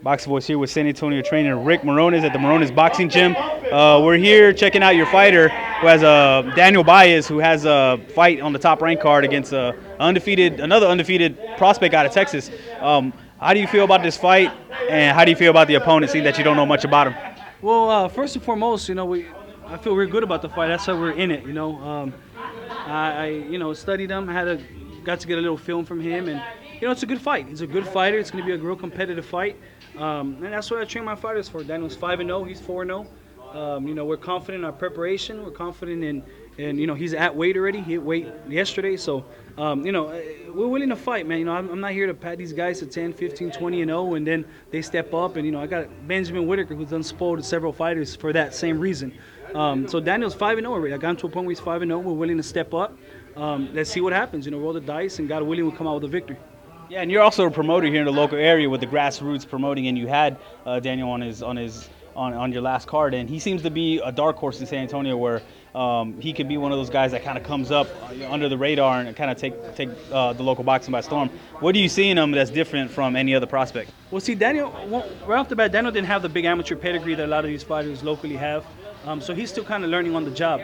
Boxing Voice here with San Antonio trainer Rick Morones at the Morones Boxing Gym. We're here checking out your fighter who has Daniel Baez, who has a fight on the top rank card against another undefeated prospect out of Texas. How do you feel about this fight, and how do you feel about the opponent, seeing that you don't know much about him? Well, first and foremost, I feel real good about the fight. That's why we're in it. I studied him, got to get a little film from him, and it's a good fight. He's a good fighter. It's going to be a real competitive fight, and that's what I train my fighters for. Daniel's 5-0. He's 4-0. We're confident in our preparation. We're confident in he's at weight already. He hit weight yesterday, so we're willing to fight, man. I'm not here to pat these guys to 10, 15, 20 and 0, and then they step up. And I got Benjamin Whitaker, who's unspoiled several fighters for that same reason. So Daniel's 5-0 already. I got him to a point where he's 5-0. We're willing to step up. Let's see what happens. Roll the dice, and God willing, we'll come out with a victory. Yeah, and you're also a promoter here in the local area with the Grassroots Promoting, and you had Daniel on your last card, and he seems to be a dark horse in San Antonio, where he could be one of those guys that kind of comes up under the radar and kind of take the local boxing by storm. What do you see in him that's different from any other prospect? Well, see, Daniel, right off the bat, Daniel didn't have the big amateur pedigree that a lot of these fighters locally have, so he's still kind of learning on the job.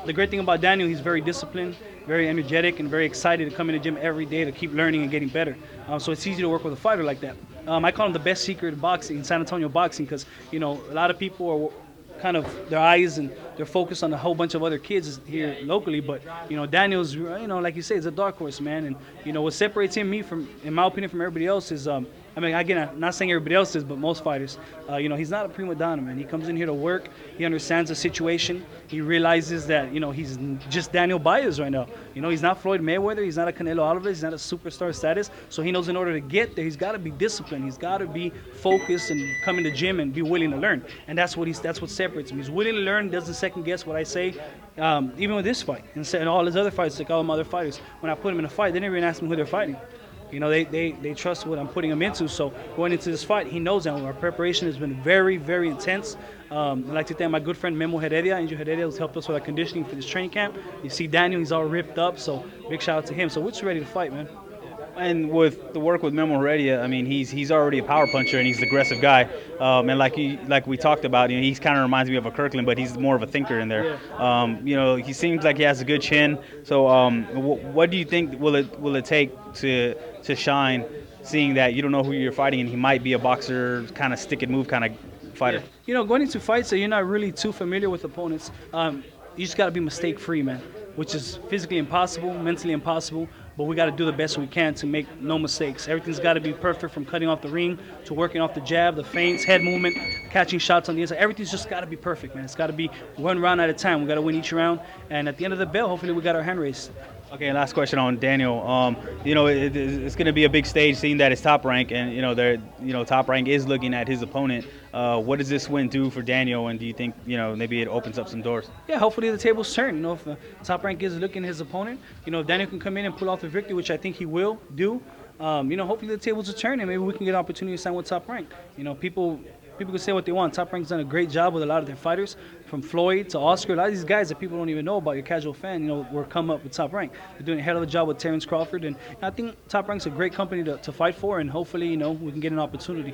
The great thing about Daniel, he's very disciplined, very energetic, and very excited to come in the gym every day to keep learning and getting better. So it's easy to work with a fighter like that. I call him the best secret in boxing, in San Antonio boxing, because a lot of people are kind of their eyes and they're focused on a whole bunch of other kids here locally. But Daniel's like you say, is a dark horse, man. And what separates him, in my opinion, from everybody else is again, I'm not saying everybody else is, but most fighters, he's not a prima donna, man. He comes in here to work. He understands the situation. He realizes that, he's just Daniel Baez right now. He's not Floyd Mayweather. He's not a Canelo Alvarez. He's not a superstar status. So he knows in order to get there, he's got to be disciplined. He's got to be focused and come in the gym and be willing to learn. And that's what separates him. He's willing to learn, doesn't second guess what I say. Even with this fight and all his other fights, like all my other fighters, when I put him in a fight, they never even ask him who they're fighting. They trust what I'm putting him into. So going into this fight, he knows that our preparation has been very, very intense. I'd like to thank my good friend Memo Heredia, Angel Heredia, who's helped us with our conditioning for this training camp. You see Daniel, he's all ripped up, so big shout out to him. So we're just ready to fight, man. And with the work with Memo Heredia, he's already a power puncher and he's an aggressive guy. And like we talked about, he kind of reminds me of a Kirkland, but he's more of a thinker in there. Yeah. He seems like he has a good chin. So what do you think will it take to shine, seeing that you don't know who you're fighting and he might be a boxer, kind of stick and move kind of fighter? Yeah. Going into fights that you're not really too familiar with opponents, you just got to be mistake-free, man, which is physically impossible, mentally impossible. But we got to do the best we can to make no mistakes. Everything's got to be perfect, from cutting off the ring to working off the jab, the feints, head movement, catching shots on the inside. Everything's just got to be perfect, man. It's got to be one round at a time. We got to win each round. And at the end of the bell, hopefully we got our hand raised. Okay, last question on Daniel. It's going to be a big stage, seeing that it's Top Rank, and Top Rank is looking at his opponent. What does this win do for Daniel, and do you think maybe it opens up some doors? Yeah, hopefully the tables turn. If Top Rank is looking at his opponent, if Daniel can come in and pull off the victory, which I think he will do, hopefully the tables will turn and maybe we can get an opportunity to sign with Top Rank. People can say what they want. Top Rank's done a great job with a lot of their fighters, from Floyd to Oscar. A lot of these guys that people don't even know about, your casual fan, were come up with Top Rank. They're doing a hell of a job with Terrence Crawford, and I think Top Rank's a great company to fight for, and hopefully, we can get an opportunity.